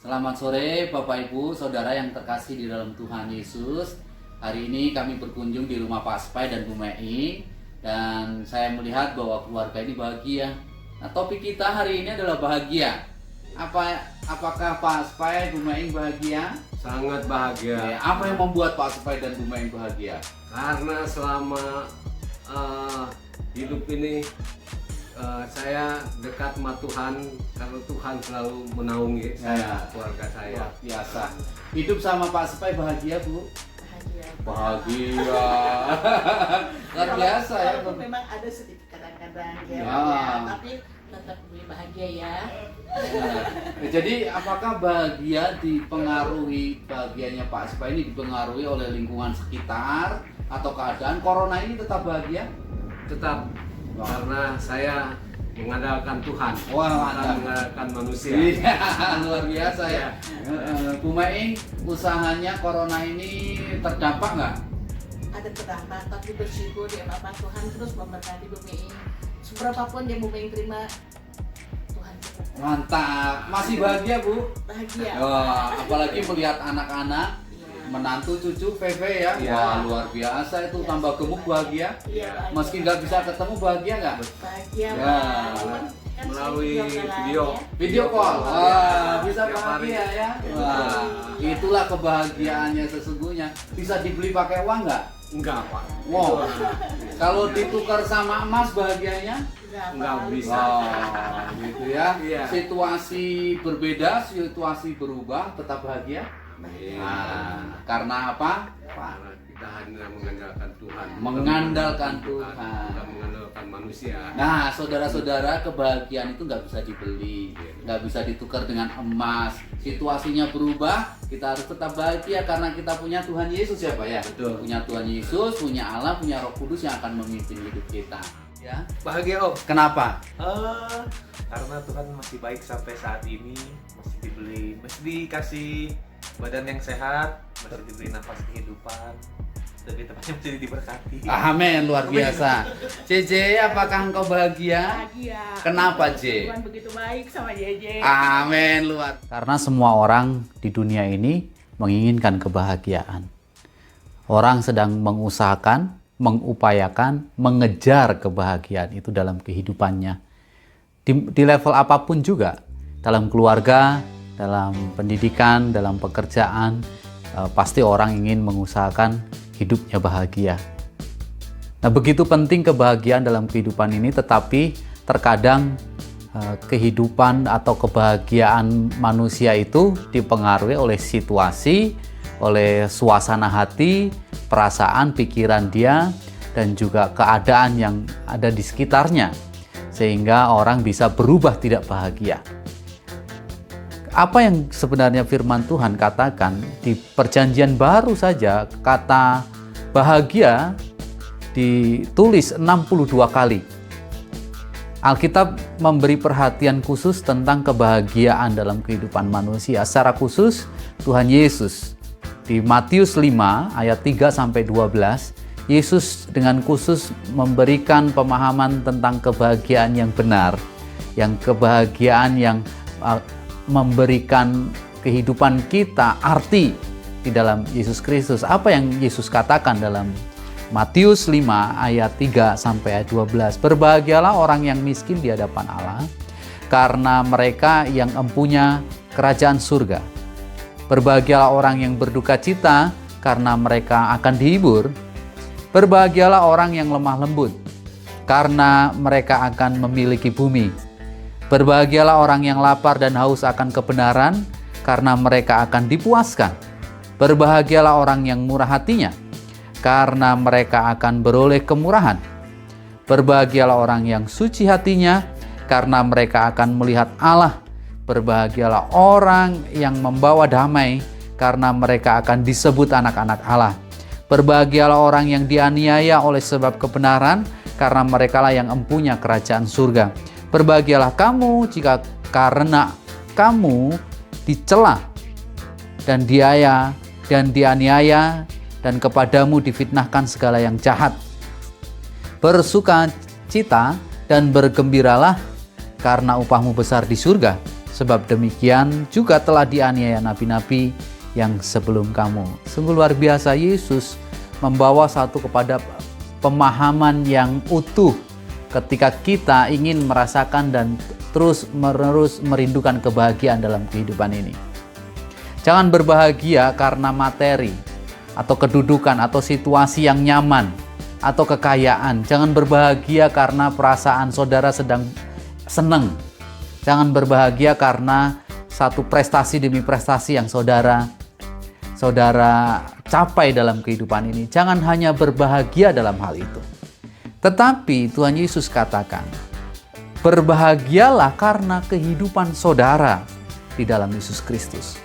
Selamat sore Bapak Ibu, Saudara yang terkasih di dalam Tuhan Yesus. Hari ini kami berkunjung di rumah Pak Spai dan Bu Mei, dan saya melihat bahwa keluarga ini bahagia. Nah, topik kita hari ini adalah bahagia. Apakah Pak Spai, Bu Mei bahagia? Sangat bahagia. Apa yang membuat Pak Spai dan Bu Mei bahagia? Karena selama hidup ini saya dekat sama Tuhan, karena Tuhan selalu menaungi saya, keluarga saya. Luar biasa. Hidup sama Pak Spai bahagia, Bu? Bahagia. Luar biasa ya. Walaupun memang ada sedikit kadang-kadang ya, Ya. tapi tetap bahagia ya. Nah, jadi apakah bahagianya Pak Spai ini dipengaruhi oleh lingkungan sekitar atau keadaan corona ini tetap bahagia? Tetap, karena saya mengandalkan Tuhan, Wah, bukan mantap. mengandalkan manusia. Iya, luar biasa ya. Bu Mei, usahanya corona ini terdampak nggak? Ada terdampak, tapi bersyukur ya Bapak, Tuhan terus memberkati bumi. Seberapapun yang bumi terima, Tuhan cukup. Mantap, masih bahagia Bu? Bahagia. Wah, apalagi melihat anak-anak, Iya. menantu cucu Veve ya. Iya. Wah, luar biasa itu, tambah gemuk bahagia. Iya, bahagia. Meski nggak bisa ketemu bahagia nggak? Bahagia. Ya. Pak. Cuman kan Melalui saya video. ya. Video call, wah, bisa Tiap bahagia hari. ya. Wah, itulah kebahagiaannya sesungguhnya. Bisa dibeli pakai uang nggak? Enggak, Pak. Wow. Itu, Kalau ditukar sama emas bahagianya? Enggak Pak. bisa. Oh, gitu ya. Iya. Situasi berbeda, situasi berubah, tetap bahagia. Iya. Nah, karena apa? Pak, Karena kita hanya mengandalkan Tuhan. Mengandalkan Bukan Tuhan. mengandalkan manusia. Nah, saudara-saudara, kebahagiaan itu nggak bisa dibeli, nggak bisa ditukar dengan emas. Situasinya berubah, kita harus tetap bahagia karena kita punya Tuhan Yesus ya Pak ya. Betul. Punya Tuhan Yesus, punya Allah, punya Roh Kudus yang akan memimpin hidup kita. Ya. Bahagia Om. Kenapa? Karena Tuhan masih baik sampai saat ini, masih dikasih badan yang sehat, masih diberi nafas kehidupan, dan di tempatnya masih diberkati. Amin, luar biasa. JJ, apakah engkau bahagia? Bahagia. Kenapa, J? Tuhan begitu baik sama JJ. Amin, luar. Karena semua orang di dunia ini menginginkan kebahagiaan. Orang sedang mengusahakan, mengupayakan, mengejar kebahagiaan itu dalam kehidupannya. Di level apapun juga, dalam keluarga, dalam pendidikan, dalam pekerjaan, pasti orang ingin mengusahakan hidupnya bahagia. Nah, begitu penting kebahagiaan dalam kehidupan ini, tetapi terkadang kehidupan atau kebahagiaan manusia itu dipengaruhi oleh situasi, oleh suasana hati, perasaan, pikiran dia, dan juga keadaan yang ada di sekitarnya, sehingga orang bisa berubah tidak bahagia. Apa yang sebenarnya firman Tuhan katakan di Perjanjian Baru saja, kata bahagia ditulis 62 kali. Alkitab memberi perhatian khusus tentang kebahagiaan dalam kehidupan manusia. Secara khusus Tuhan Yesus di Matius 5 ayat 3 sampai 12, Yesus dengan khusus memberikan pemahaman tentang kebahagiaan yang benar, yang kebahagiaan yang memberikan kehidupan kita arti di dalam Yesus Kristus. Apa yang Yesus katakan dalam Matius 5 ayat 3 sampai ayat 12. Berbahagialah orang yang miskin di hadapan Allah, karena mereka yang empunya kerajaan surga. Berbahagialah orang yang berduka cita, karena mereka akan dihibur. Berbahagialah orang yang lemah lembut, karena mereka akan memiliki bumi. Berbahagialah orang yang lapar dan haus akan kebenaran, karena mereka akan dipuaskan. Berbahagialah orang yang murah hatinya, karena mereka akan beroleh kemurahan. Berbahagialah orang yang suci hatinya, karena mereka akan melihat Allah. Berbahagialah orang yang membawa damai, karena mereka akan disebut anak-anak Allah. Berbahagialah orang yang dianiaya oleh sebab kebenaran, karena merekalah yang empunya kerajaan surga. Berbahagialah kamu jika karena kamu dicela dan dianiaya dan kepadamu difitnahkan segala yang jahat. Bersuka cita dan bergembiralah, karena upahmu besar di surga. Sebab demikian juga telah dianiaya nabi-nabi yang sebelum kamu. Sungguh luar biasa, Yesus membawa satu kepada pemahaman yang utuh ketika kita ingin merasakan dan terus-menerus merindukan kebahagiaan dalam kehidupan ini. Jangan berbahagia karena materi atau kedudukan atau situasi yang nyaman atau kekayaan. Jangan berbahagia karena perasaan saudara sedang senang. Jangan berbahagia karena satu prestasi demi prestasi yang saudara capai dalam kehidupan ini. Jangan hanya berbahagia dalam hal itu. Tetapi Tuhan Yesus katakan, berbahagialah karena kehidupan saudara di dalam Yesus Kristus.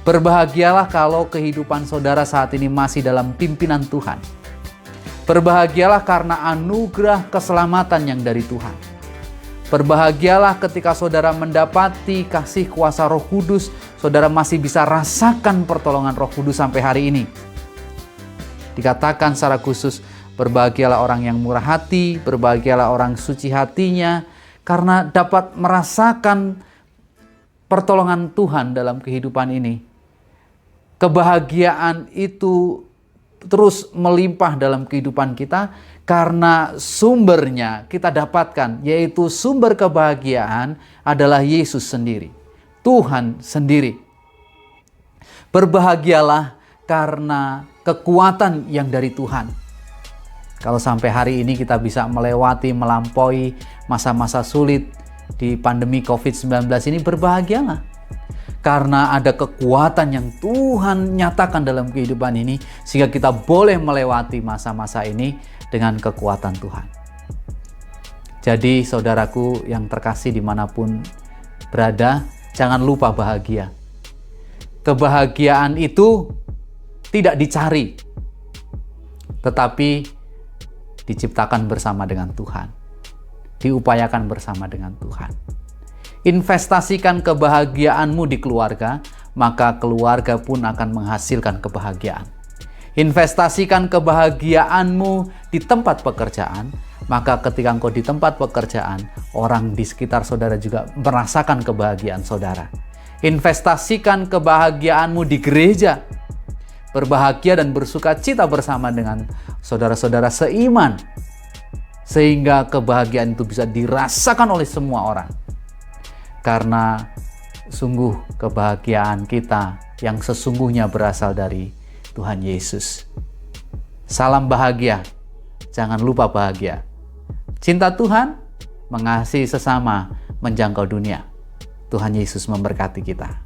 Berbahagialah kalau kehidupan saudara saat ini masih dalam pimpinan Tuhan. Berbahagialah karena anugerah keselamatan yang dari Tuhan. Berbahagialah ketika saudara mendapati kasih kuasa Roh Kudus, saudara masih bisa rasakan pertolongan Roh Kudus sampai hari ini. Dikatakan secara khusus, berbahagialah orang yang murah hati, berbahagialah orang suci hatinya, karena dapat merasakan pertolongan Tuhan dalam kehidupan ini. Kebahagiaan itu terus melimpah dalam kehidupan kita karena sumbernya kita dapatkan, yaitu sumber kebahagiaan adalah Yesus sendiri, Tuhan sendiri. Berbahagialah karena kekuatan yang dari Tuhan. Kalau sampai hari ini kita bisa melampaui masa-masa sulit di pandemi COVID-19 ini, berbahagialah. Karena ada kekuatan yang Tuhan nyatakan dalam kehidupan ini, sehingga kita boleh melewati masa-masa ini dengan kekuatan Tuhan. Jadi saudaraku yang terkasih dimanapun berada, jangan lupa bahagia. Kebahagiaan itu tidak dicari, tetapi diciptakan bersama dengan Tuhan. Diupayakan bersama dengan Tuhan. Investasikan kebahagiaanmu di keluarga, maka keluarga pun akan menghasilkan kebahagiaan. Investasikan kebahagiaanmu di tempat pekerjaan, maka ketika engkau di tempat pekerjaan, orang di sekitar saudara juga merasakan kebahagiaan saudara. Investasikan kebahagiaanmu di gereja, berbahagia dan bersuka cita bersama dengan saudara-saudara seiman, sehingga kebahagiaan itu bisa dirasakan oleh semua orang. Karena sungguh kebahagiaan kita yang sesungguhnya berasal dari Tuhan Yesus. Salam bahagia, jangan lupa bahagia. Cinta Tuhan, mengasihi sesama, menjangkau dunia. Tuhan Yesus memberkati kita.